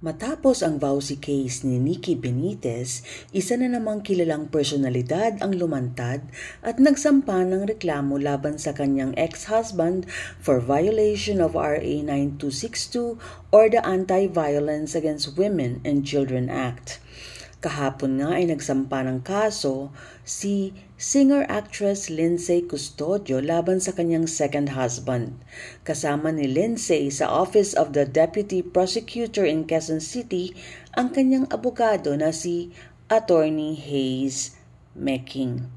Matapos ang vowsy case ni Nikki Benitez, isa na namang kilalang personalidad ang lumantad at nagsampa ng reklamo laban sa kanyang ex-husband for violation of RA 9262 or the Anti-Violence Against Women and Children Act. Kahapon nga ay nagsampa ng kaso si singer-actress Lindsay Custodio laban sa kanyang second husband. Kasama ni Lindsay sa Office of the Deputy Prosecutor in Quezon City ang kanyang abogado na si Attorney Hayes Meking.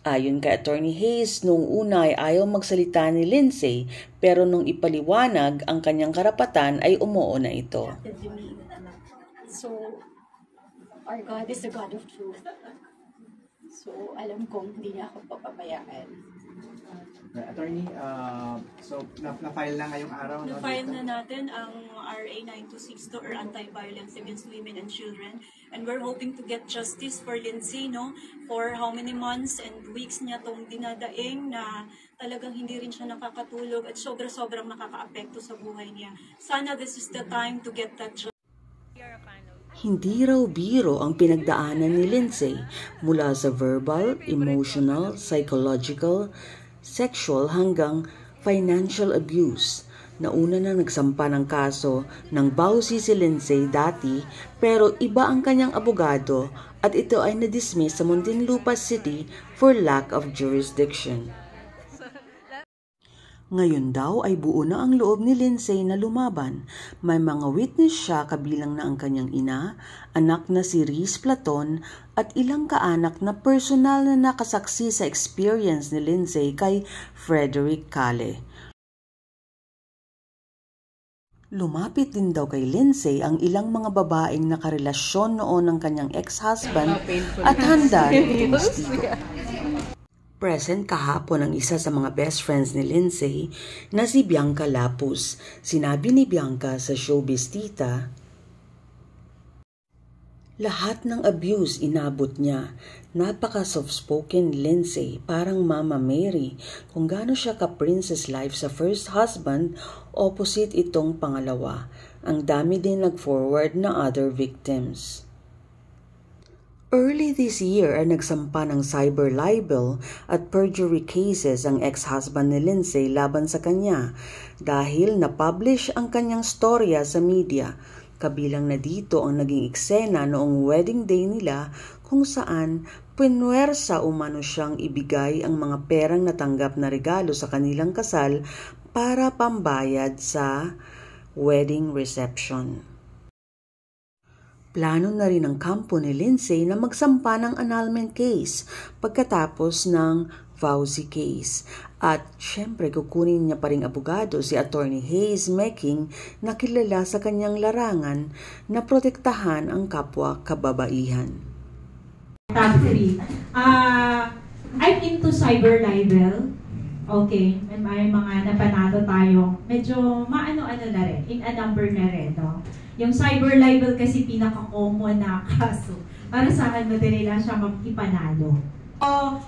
Ayon kay Attorney Hayes, noong una ay ayaw magsalita ni Lindsay pero nung ipaliwanag ang kanyang karapatan ay umuo na ito. So, our God is the God of truth. So, alam kong hindi niya ako papabayaan. Attorney, so na-file na ngayong araw? Na-file na natin ang RA 9262 or Anti-Violence Against Women and Children. And we're hoping to get justice for Lindsay, no? For how many months and weeks niya itong dinadaing na talagang hindi rin siya nakakatulog at sobrang nakaka-apekto sa buhay niya. Sana this is the time to get that justice. Hindi raw biro ang pinagdaanan ni Lindsay mula sa verbal, emotional, psychological, sexual hanggang financial abuse. Nauna na nagsampa ng kaso ng vowsy si Lindsay dati pero iba ang kanyang abogado at ito ay na-dismiss sa Muntinlupa City for lack of jurisdiction. Ngayon daw ay buo na ang loob ni Lindsay na lumaban. May mga witness siya kabilang na ang kanyang ina, anak na si Riz Platon at ilang kaanak na personal na nakasaksi sa experience ni Lindsay kay Frederick Calle. Lumapit din daw kay Lindsay ang ilang mga babaeng nakarelasyon noon ng kanyang ex-husband at handa rin tumistiko. Present kahapon ang isa sa mga best friends ni Lindsay na si Bianca Lapus. Sinabi ni Bianca sa Showbiz Tita, lahat ng abuse inabot niya. Napaka soft-spoken Lindsay, parang Mama Mary. Kung gaano siya ka-princess life sa first husband, opposite itong pangalawa. Ang dami din nag-forward na other victims. Early this year ay nagsampa ng cyber libel at perjury cases ang ex-husband ni Lindsay laban sa kanya dahil na-publish ang kanyang storya sa media. Kabilang na dito ang naging eksena noong wedding day nila kung saan pinwersa umano siyang ibigay ang mga perang natanggap na regalo sa kanilang kasal para pambayad sa wedding reception. Plano na rin ng kampo ni Lindsay na magsampa ng annulment case pagkatapos ng vowsy case. At syempre kukunin niya pa ring abogado si Attorney Hayes Meking na kilala sa kanyang larangan na protektahan ang kapwa kababaihan. Top 3. I'm into cyber libel. Okay, may mga napanalo tayo. Medyo maano-ano na rin, in a number na rin, no? Yung cyber libel kasi pinaka-common na kaso. Para sa akin, madali lang siya ipanalo.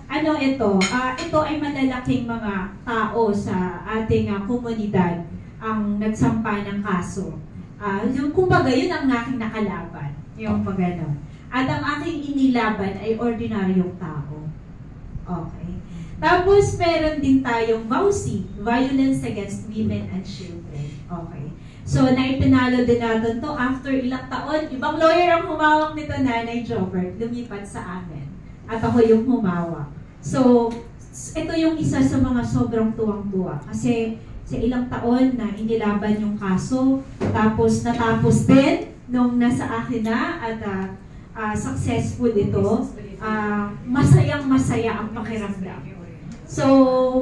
Ano ito? Ito ay malalaking mga tao sa ating komunidad ang nagsampa ng kaso. Kumbaga, yun ang aking nakalaban. Yung pagano. At ang aking inilaban ay ordinaryong tao. Okay. Tapos, meron din tayong vowsy, Violence Against Women and Children. Okay. So, naipinalo din natin to after ilang taon. Ibang lawyer ang humawak nito, Nanay Jobert, lumipat sa amin. At ako yung humawak. So, ito yung isa sa mga sobrang tuwang-tuwa. Kasi sa ilang taon na inilaban yung kaso, tapos natapos din nung nasa akin na at successful ito, masayang-masaya ang pakiramdam. So,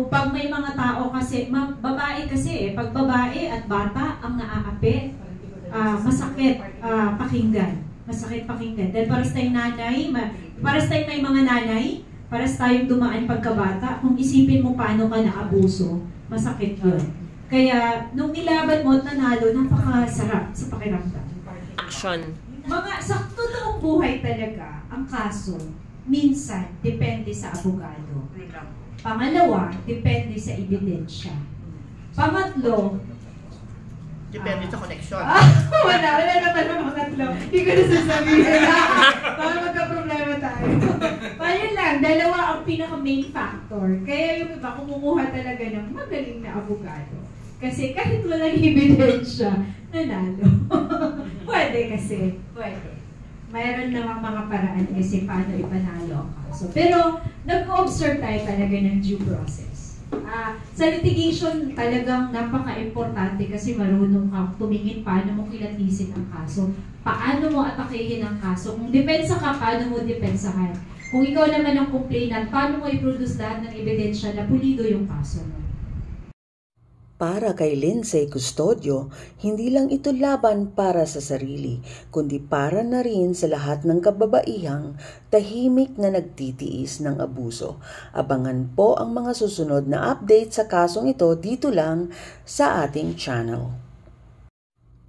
pag may mga tao kasi, babae kasi pag babae at bata ang naaapi, masakit pakinggan. Masakit pakinggan. Dahil paras tayong nanay, paras tayong may mga nanay, paras tayong dumaan pagkabata, kung isipin mo paano ka naabuso, masakit yun. Kaya, nung nilaban mo at nanalo, napakasarap sa pakiramdam. Action. Mga sa totoong buhay talaga, ang kaso, minsan, depende sa abogado. Pangalawa, depende sa ebidensya. Pangatlo, depende sa connection. Wala naman tatlo. Hindi ko na sasabihin. Baka magka-problema tayo. Ayun lang, dalawa ang pinaka-main factor. Kaya yung iba kumukuha talaga ng magaling na abogado. Kasi kahit walang ebidensya, nanalo. Pwede kasi. Pwede. Mayroon namang mga paraan kasi paano ipanalo ang kaso. Pero nag-observe tayo talaga ng due process. Sa litigation, talagang napaka-importante kasi marunong kang tumingin paano mo kilatisin ang kaso. Paano mo atakehin ang kaso. Kung depensa ka, paano mo depensahan. Kung ikaw naman ang complainant, paano mo i-produce lahat ng ebidensya na pulido yung kaso mo. Para kay Lindsay Custodio, hindi lang ito laban para sa sarili, kundi para na rin sa lahat ng kababaihang tahimik na nagtitiis ng abuso. Abangan po ang mga susunod na update sa kasong ito dito lang sa ating channel.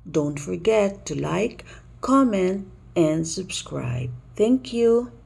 Don't forget to like, comment, and subscribe. Thank you!